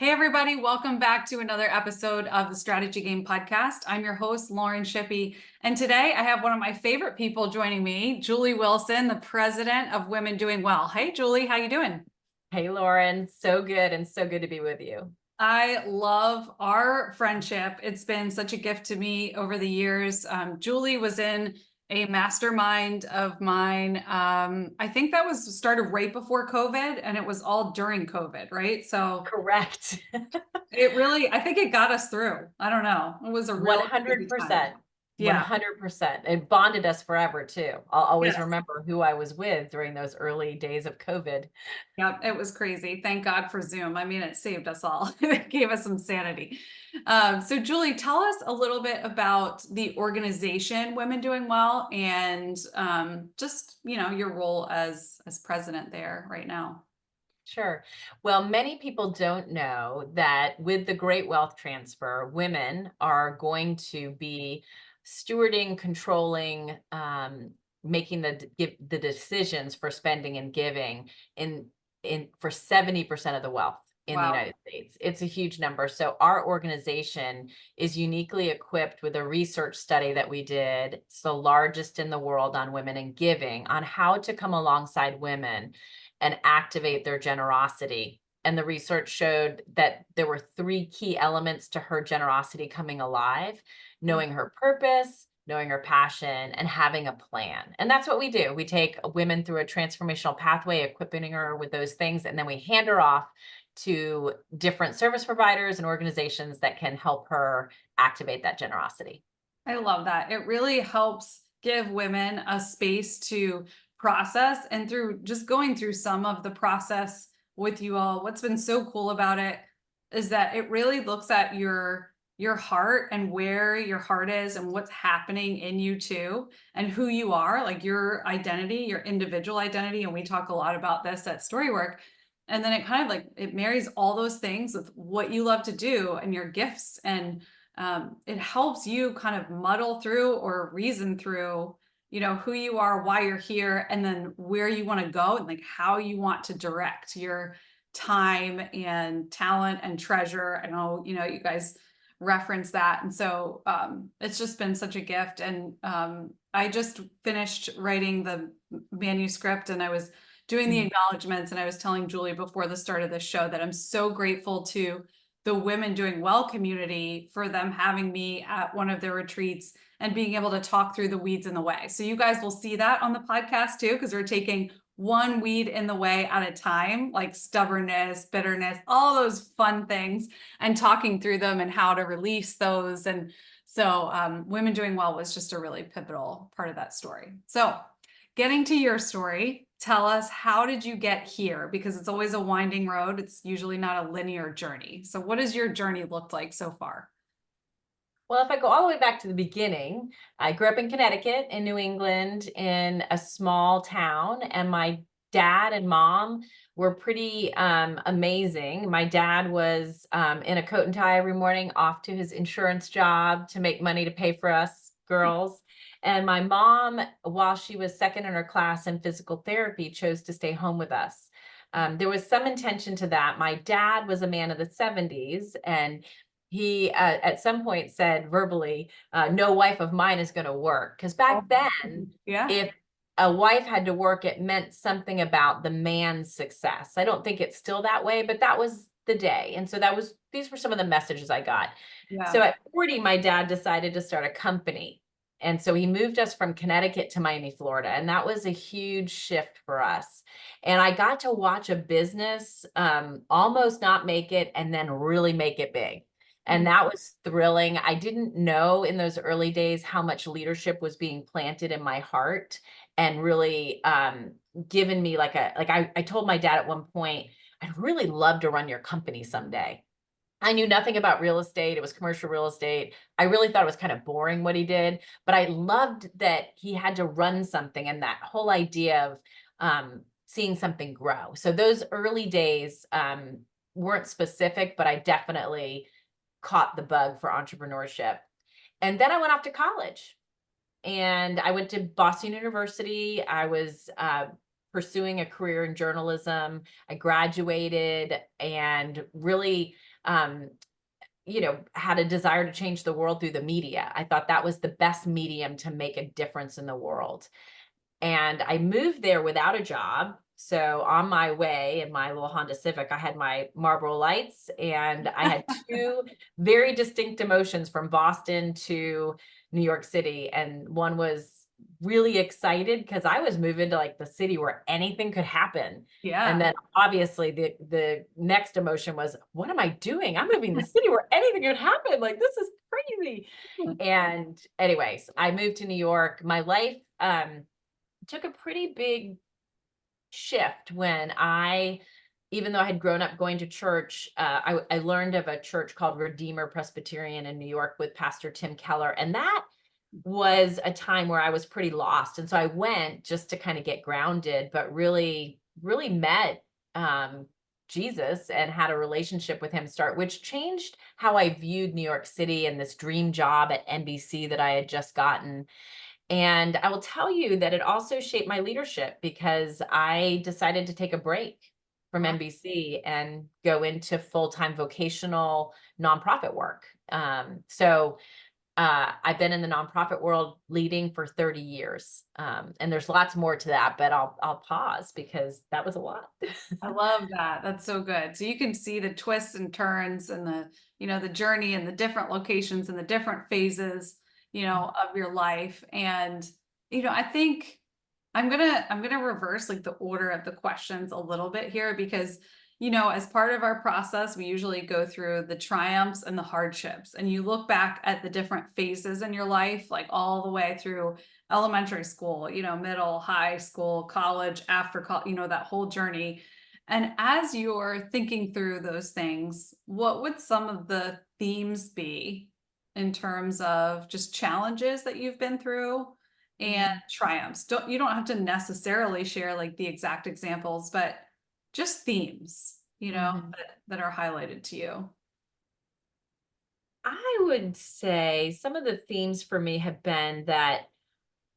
Hey, everybody, welcome back to another episode of the Strategy Game Podcast. I'm your host, Lauren Shippey, and today I have one of my favorite people joining me, Julie Wilson, the president of Women Doing Well. Hey, Julie, how you doing? Hey, Lauren, so good and so good to be with you. I love our friendship. It's been such a gift to me over the years. Julie was in a mastermind of mine. I think that was started right before COVID, and it was all during COVID, right? So Correct. it really, I think it got us through. I don't know. It was a really crazy time. 100%. Yeah. 100%. It bonded us forever too. I'll always Yes. remember who I was with during those early days of COVID. Yep, it was crazy. Thank God for Zoom. I mean, it saved us all. It gave us some sanity. So Julie, tell us a little bit about the organization Women Doing Well and just, your role as president there right now. Sure. Well, many people don't know that with the Great Wealth Transfer, women are going to be stewarding, controlling, making the decisions for spending and giving in for 70% of the wealth in the Wow. United States. It's a huge number. So our organization is uniquely equipped with a research study that we did. It's the largest in the world on women and giving, on how to come alongside women and activate their generosity. And the research showed that there were three key elements to her generosity coming alive: knowing her purpose, knowing her passion, and having a plan. And that's what we do. We take women through a transformational pathway, equipping her with those things, and then we hand her off to different service providers and organizations that can help her activate that generosity. I love that. It really helps give women a space to process, and through just going through some of the process with you all, what's been so cool about it is that it really looks at your heart and where your heart is and what's happening in you too, and who you are, like your identity, your individual identity. And we talk a lot about this at Storywork. And then it kind of like it marries all those things with what you love to do and your gifts, and it helps you kind of muddle through or reason through, who you are, why you're here, and then where you want to go, and like how you want to direct your time and talent and treasure. I know, you guys reference that. And so it's just been such a gift. And I just finished writing the manuscript, and I was doing the Mhm. acknowledgments, and I was telling Julie before the start of the show that I'm so grateful to the Women Doing Well community for them having me at one of their retreats and being able to talk through the weeds in the way. So you guys will see that on the podcast too, because we're taking one weed in the way at a time, like stubbornness, bitterness, all those fun things, and talking through them and how to release those. And so Women Doing Well was just a really pivotal part of that story. So getting to your story, tell us, how did you get here? Because it's always a winding road. It's usually not a linear journey. So what has your journey looked like so far? Well, if I go all the way back to the beginning, I grew up in Connecticut, in New England, in a small town, and my dad and mom were pretty amazing. My dad was in a coat and tie every morning, off to his insurance job to make money to pay for us girls. And my mom, while she was second in her class in physical therapy, chose to stay home with us. There was some intention to that. My dad was a man of the 70s, and he at some point said verbally, no wife of mine is going to work. Because Oh, back then, yeah. if a wife had to work, it meant something about the man's success. I don't think it's still that way, but that was the day. And so these were some of the messages I got. So Yeah. at 40, my dad decided to start a company. And so he moved us from Connecticut to Miami, Florida. And that was a huge shift for us. And I got to watch a business almost not make it and then really make it big. And Mhm. that was thrilling. I didn't know in those early days how much leadership was being planted in my heart and really given me I told my dad at one point, I'd really love to run your company someday. I knew nothing about real estate. It was commercial real estate. I really thought it was kind of boring what he did, but I loved that he had to run something and that whole idea of seeing something grow. So those early days weren't specific, but I definitely caught the bug for entrepreneurship. And then I went off to college, and I went to Boston University. I was pursuing a career in journalism. I graduated and really, had a desire to change the world through the media. I thought that was the best medium to make a difference in the world. And I moved there without a job. So on my way in my little Honda Civic, I had my Marlboro Lights, and I had two very distinct emotions from Boston to New York City. And one was really excited because I was moving to like the city where anything could happen. And Yeah. then obviously the next emotion was, what am I doing? I'm moving to the city where anything could happen. Like, this is crazy. And anyways, I moved to New York. My life took a pretty big shift when even though I had grown up going to church, I learned of a church called Redeemer Presbyterian in New York with Pastor Tim Keller. And that was a time where I was pretty lost. And so I went just to kind of get grounded, but really, really met Jesus and had a relationship with him which changed how I viewed New York City and this dream job at NBC that I had just gotten. And I will tell you that it also shaped my leadership because I decided to take a break from Wow. NBC and go into full-time vocational nonprofit work. So I've been in the nonprofit world leading for 30 years. And there's lots more to that, but I'll pause because that was a lot. I love that. That's so good. So you can see the twists and turns and the journey and the different locations and the different phases, of your life. And, I think I'm gonna reverse like the order of the questions a little bit here because, as part of our process, we usually go through the triumphs and the hardships, and you look back at the different phases in your life, like all the way through elementary school, middle, high school, college, after college, that whole journey. And as you're thinking through those things, what would some of the themes be in terms of just challenges that you've been through and triumphs? You don't have to necessarily share like the exact examples, but just themes, Mhm. that are highlighted to you. I would say some of the themes for me have been that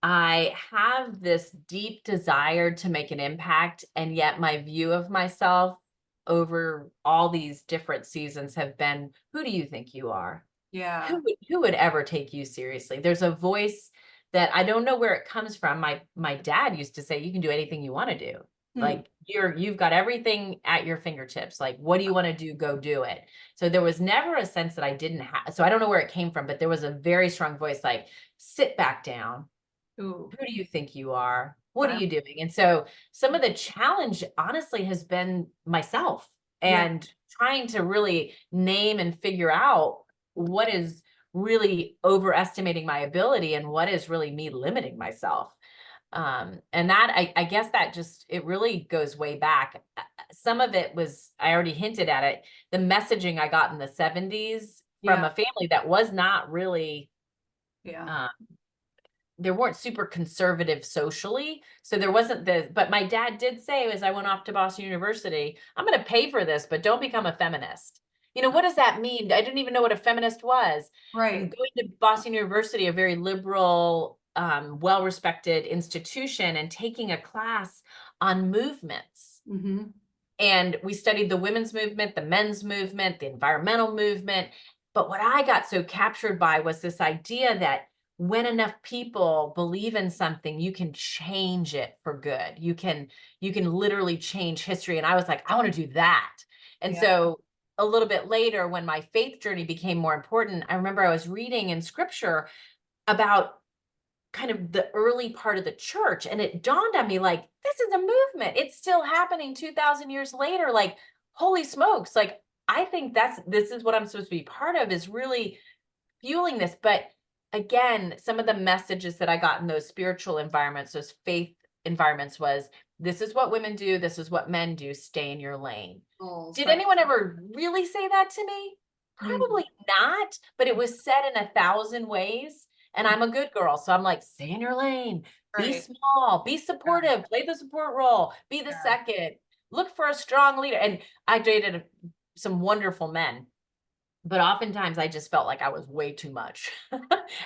I have this deep desire to make an impact, and yet my view of myself over all these different seasons have been, who do you think you are? Yeah. Who would ever take you seriously? There's a voice that I don't know where it comes from. My dad used to say, you can do anything you want to do. Hmm. Like you've got everything at your fingertips. Like, what do you want to do? Go do it. So there was never a sense that I didn't have. So I don't know where it came from, but there was a very strong voice like, sit back down. Ooh. Who do you think you are? What are Silence. you doing? And so some of the challenge honestly has been myself Yeah. and trying to really name and figure out what is really overestimating my ability and what is really me limiting myself. And that I guess that just it really goes way back. Some of it was, I already hinted at it, the messaging I got in the 70s from Yeah. a family that was not really Yeah. uh, there weren't super conservative socially. So there wasn't but my dad did say as I went off to Boston University, I'm going to pay for this, but don't become a feminist. What does that mean? I didn't even know what a feminist was. And Right. going to Boston University, a very liberal, well-respected institution, and taking a class on movements. Hmm. And we studied the women's movement, the men's movement, the environmental movement. But what I got so captured by was this idea that when enough people believe in something, you can change it for good. You can literally change history. And I was like, I want to do that. And Yeah. so a little bit later, when my faith journey became more important, I remember I was reading in scripture about kind of the early part of the church, and it dawned on me like, this is a movement, it's still happening 2000 years later. Like, holy smokes, like I think this is what I'm supposed to be part of, is really fueling this. But again, some of the messages that I got in those spiritual environments, those faith environments, was this is what women do, this is what men do, stay in your lane. Goals, Did right. anyone ever really say that to me? Mm. Probably not, but it was said in 1,000 ways. And I'm a good girl. So I'm like, stay in your lane, be Right. small, be Yeah. supportive, play the support role, be the Yeah. second, look for a strong leader. And I dated some wonderful men, but oftentimes I just felt like I was way too much.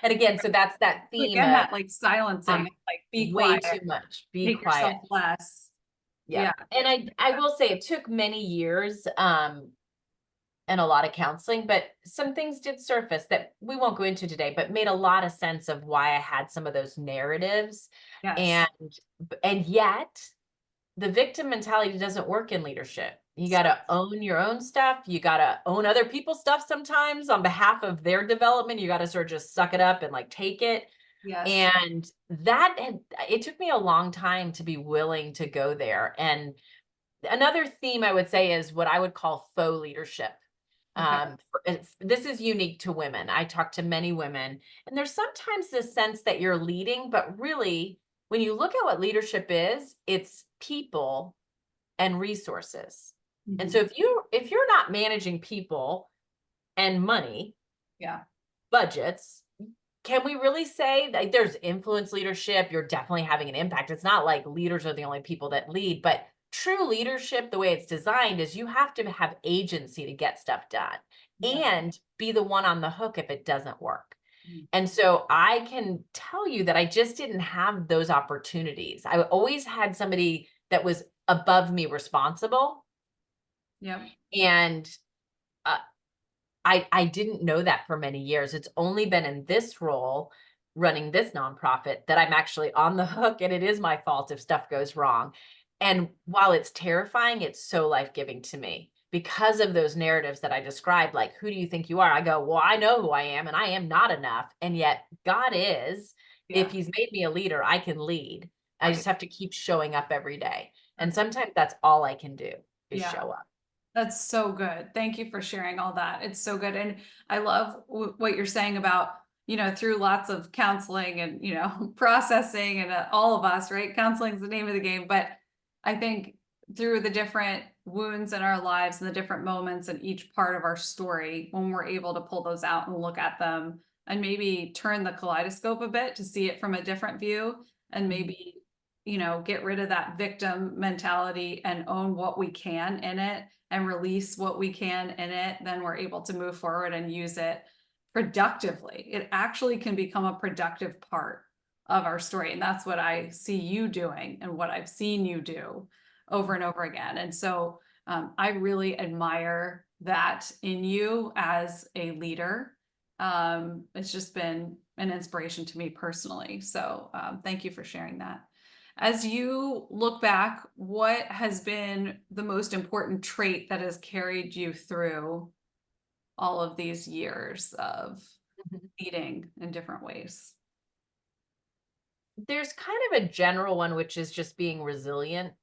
And again, so that's that So theme again, of that like silencing, I'm like be way quiet, too much, be take quiet. yourself less. Yeah. And I will say it took many years, and a lot of counseling, but some things did surface that we won't go into today, but made a lot of sense of why I had some of those narratives. Yes. And and yet the victim mentality doesn't work in leadership. You got to own your own stuff. You got to own other people's stuff sometimes on behalf of their development. You got to sort of just suck it up and like take it. Yes. And that it took me a long time to be willing to go there. And another theme I would say is what I would call faux leadership. Okay. This is unique to women. I talk to many women, and there's sometimes this sense that you're leading, but really, when you look at what leadership is, it's people and resources. And so Mhm. if you're not managing people and money, Yeah. budgets, can we really say that there's influence leadership? You're definitely having an impact. It's not like leaders are the only people that lead, but true leadership, the way it's designed, is you have to have agency to get stuff done Yeah. and be the one on the hook if it doesn't work. Mm. And so I can tell you that I just didn't have those opportunities. I always had somebody that was above me responsible. Yep. And uh, I didn't know that for many years. It's only been in this role running this nonprofit that I'm actually on the hook, and it is my fault if stuff goes wrong. And while it's terrifying, it's so life-giving to me because of those narratives that I described, like, who do you think you are? I go, well, I know who I am, and I am not enough. And yet God is. If Yeah. he's made me a leader, I can lead. I Right. just have to keep showing up every day. And That's, sometimes that's all I can do is yeah. show up. That's so good. Thank you for sharing all that. It's so good. And I love what you're saying about, through lots of counseling and, processing and all of us, right? Counseling is the name of the game. But I think through the different wounds in our lives and the different moments in each part of our story, when we're able to pull those out and look at them and maybe turn the kaleidoscope a bit to see it from a different view and maybe, get rid of that victim mentality and own what we can in it and release what we can in it, then we're able to move forward and use it productively. It actually can become a productive part of our story. And that's what I see you doing and what I've seen you do over and over again. And so I really admire that in you as a leader. It's just been an inspiration to me personally. So thank you for sharing that. As you look back, what has been the most important trait that has carried you through all of these years of leading in different ways? There's kind of a general one, which is just being resilient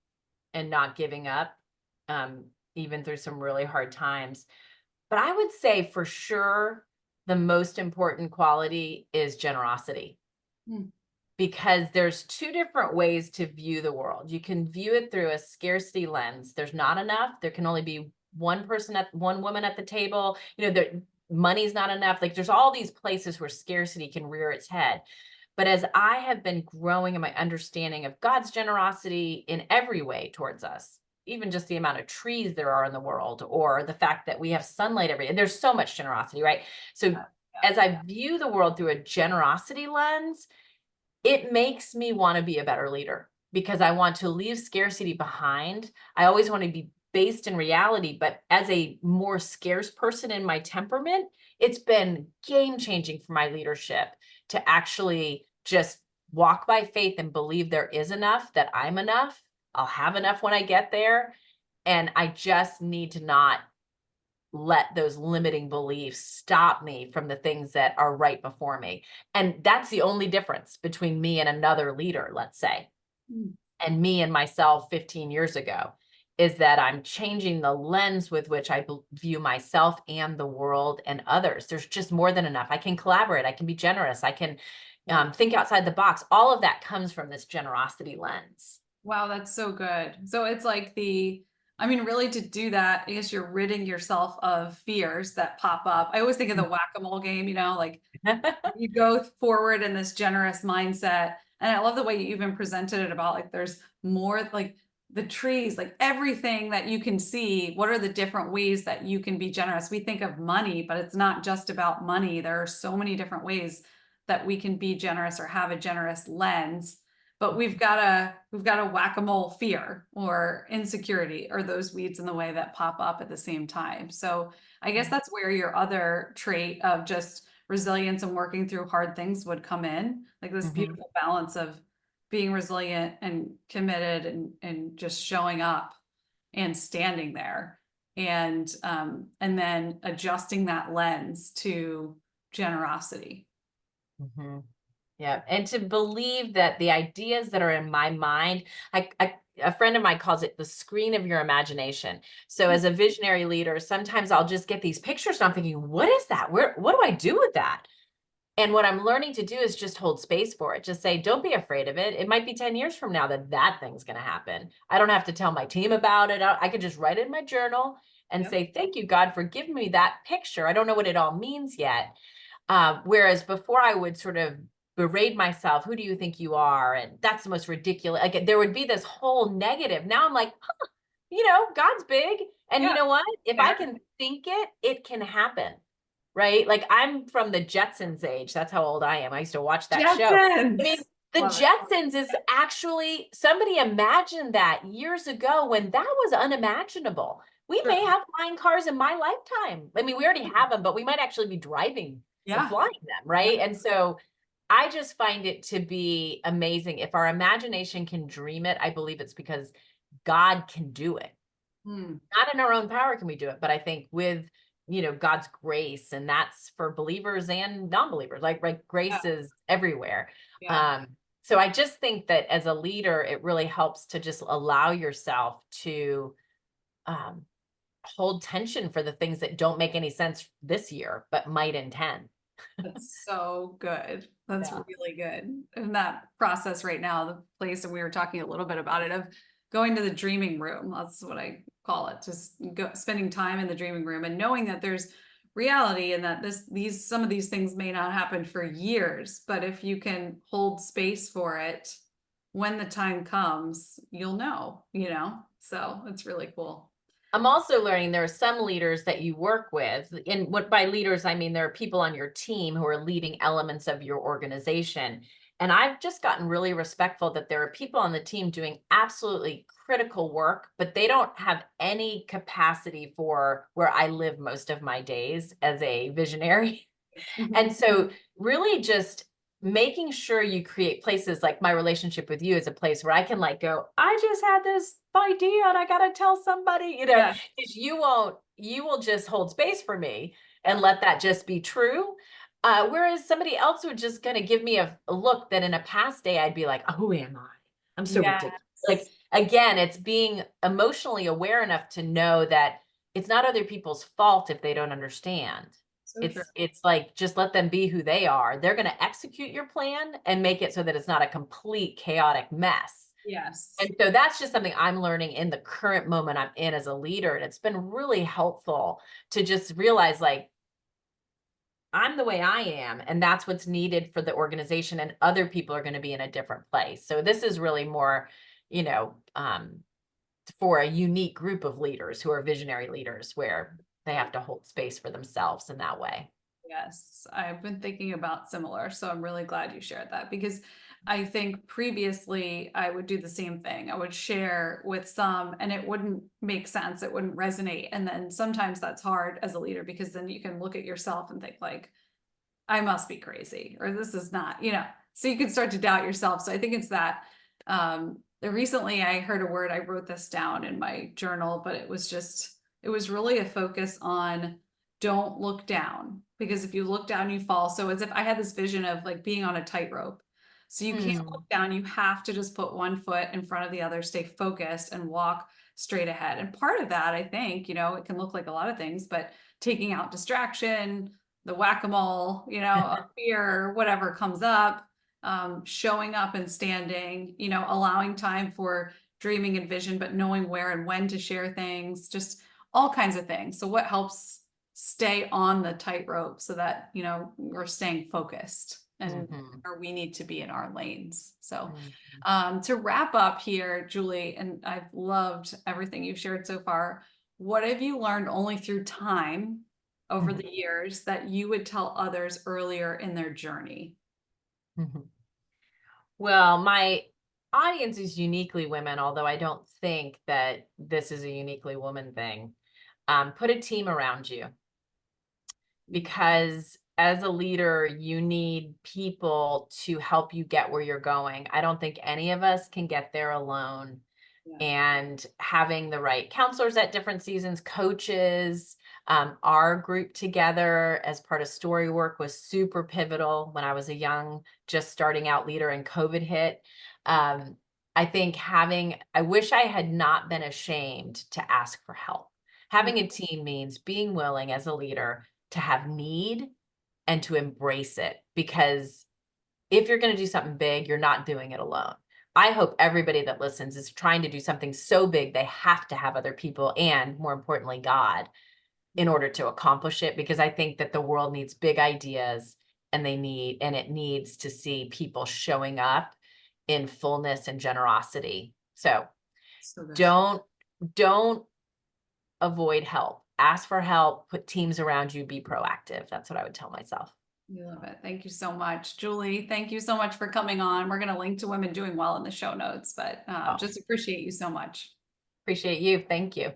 and not giving up, um, even through some really hard times. But I would say for sure, the most important quality is generosity, Mm. because there's two different ways to view the world. You can view it through a scarcity lens. There's not enough. There can only be one woman at the table. Money's not enough. Like there's all these places where scarcity can rear its head. But as I have been growing in my understanding of God's generosity in every way towards us, even just the amount of trees there are in the world, or the fact that we have sunlight every day, there's so much generosity, right? So Yeah. as I view the world through a generosity lens, it makes me want to be a better leader because I want to leave scarcity behind. I always want to be based in reality, but as a more scarce person in my temperament, it's been game changing for my leadership to actually just walk by faith and believe there is enough, that I'm enough. I'll have enough when I get there. And I just need to not let those limiting beliefs stop me from the things that are right before me. And that's the only difference between me and another leader, let's say, Mm. and me and myself 15 years ago, is that I'm changing the lens with which I view myself and the world and others. There's just more than enough. I can collaborate. I can be generous. I can think outside the box. All of that comes from this generosity lens. Wow, that's so good. So it's like really to do that, I guess you're ridding yourself of fears that pop up. I always think of the whack-a-mole game, like you go forward in this generous mindset. And I love the way you even presented it about like there's more like the trees, like everything that you can see. What are the different ways that you can be generous? We think of money, but it's not just about money. There are so many different ways that we can be generous or have a generous lens. but we've got a whack-a-mole fear or insecurity or those weeds in the way that pop up at the same time. So I guess that's where your other trait of just resilience and working through hard things would come in, like this Mhm. beautiful balance of being resilient and committed and just showing up and standing there and then adjusting that lens to generosity. Mhm. Yeah, and to believe that the ideas that are in my mind, a friend of mine calls it the screen of your imagination. So as a visionary leader, sometimes I'll just get these pictures and I'm thinking, what is that? What do I do with that? And what I'm learning to do is just hold space for it. Just say, don't be afraid of it. It might be 10 years from now that that thing's going to happen. I don't have to tell my team about it. I could just write it in my journal and Yep. say, thank you, God, for giving me that picture. I don't know what it all means yet. Whereas before I would sort of berate myself, who do you think you are? And that's the most ridiculous. Like there would be this whole negative. Now I'm like, huh, God's big. And you Yeah. know what? If I There. can think it, it can happen. Right? Like I'm from the Jetsons age. That's how old I am. I used to watch that show. I mean, Jetsons. the Love it. Jetsons is actually, somebody imagined that years ago when that was unimaginable. We Sure. may have flying cars in my lifetime. I mean, we already have them, but we might actually be driving or Yeah. flying them, right? And so I just find it to be amazing. If our imagination can dream it, I believe it's because God can do it. Hmm. Not in our own power can we do it, but I think with God's grace, and that's for believers and non-believers, like right, Yeah. grace is everywhere. Yeah. um so I just think that as a leader it really helps to just allow yourself to um hold tension for the things that don't make any sense this year but might in 10. That's so good. That's Yeah. really good. In that process right now, the place, and we were talking a little bit about it, of going to the dreaming room. That's what I call it. Just spending time in the dreaming room and knowing that there's reality and that some of these things may not happen for years, but if you can hold space for it, when the time comes, you'll know. So it's really cool. I'm also learning there are some leaders that you work with, and what by leaders, I mean there are people on your team who are leading elements of your organization. And I've just gotten really respectful that there are people on the team doing absolutely critical work, but they don't have any capacity for where I live most of my days as a visionary. And so really just making sure you create places like my relationship with you is a place where I can like go, I just had this idea and I got to tell somebody, Yeah. because you will just hold space for me and let that just be true. Whereas somebody else would just kind of give me a look that in a past day, I'd be like, oh, who am I? I'm so ridiculous. Like, Yes. again, it's being emotionally aware enough to know that it's not other people's fault if they don't understand. So true. It's like, just let them be who they are. They're going to execute your plan and make it so that it's not a complete chaotic mess. Yes. And so that's just something I'm learning in the current moment I'm in as a leader. And it's been really helpful to just realize like, I'm the way I am, and that's what's needed for the organization, and other people are going to be in a different place. So this is really more, you know, for a unique group of leaders who are visionary leaders where they have to hold space for themselves in that way. Yes, I've been thinking about similar, so I'm really glad you shared that because I think previously I would do the same thing. I would share with some and it wouldn't make sense, it wouldn't resonate. And then sometimes that's hard as a leader because then you can look at yourself and think like, I must be crazy or this is not. So you can start to doubt yourself. So I think it's that. Recently I heard a word, I wrote this down in my journal, but it was really a focus on don't look down because if you look down, you fall. So as if I had this vision of like being on a tightrope. So you can't Hmm. look down, you have to just put one foot in front of the other, stay focused and walk straight ahead. And part of that, I think, it can look like a lot of things, but taking out distraction, the whack-a-mole, a fear, whatever comes up, showing up and standing, allowing time for dreaming and vision, but knowing where and when to share things, just all kinds of things. So what helps stay on the tightrope so that, we're staying focused and Hmm. or we need to be in our lanes. So Hmm. to wrap up here, Julie, and I've loved everything you've shared so far. What have you learned only through time over the years that you would tell others earlier in their journey? Hmm. Well, audience is uniquely women, although I don't think that this is a uniquely woman thing. Put a team around you, because as a leader, you need people to help you get where you're going. I don't think any of us can get there alone. Yeah. And having the right counselors at different seasons, coaches, our group together as part of Storywork was super pivotal when I was a young, just starting out leader and COVID hit. I think I wish I had not been ashamed to ask for help. Having a team means being willing as a leader to have need and to embrace it, because if you're going to do something big, you're not doing it alone. I hope everybody that listens is trying to do something so big they have to have other people and, more importantly, God, in order to accomplish it, because I think that the world needs big ideas, and it needs to see people showing up in fullness and generosity. So So good. don't avoid help. Ask for help, put teams around you, be proactive. That's what I would tell myself. We love it. Thank you so much. Julie, thank you so much for coming on. We're going to link to Women Doing Well in the show notes, but Oh. just appreciate you so much. Appreciate you. Thank you.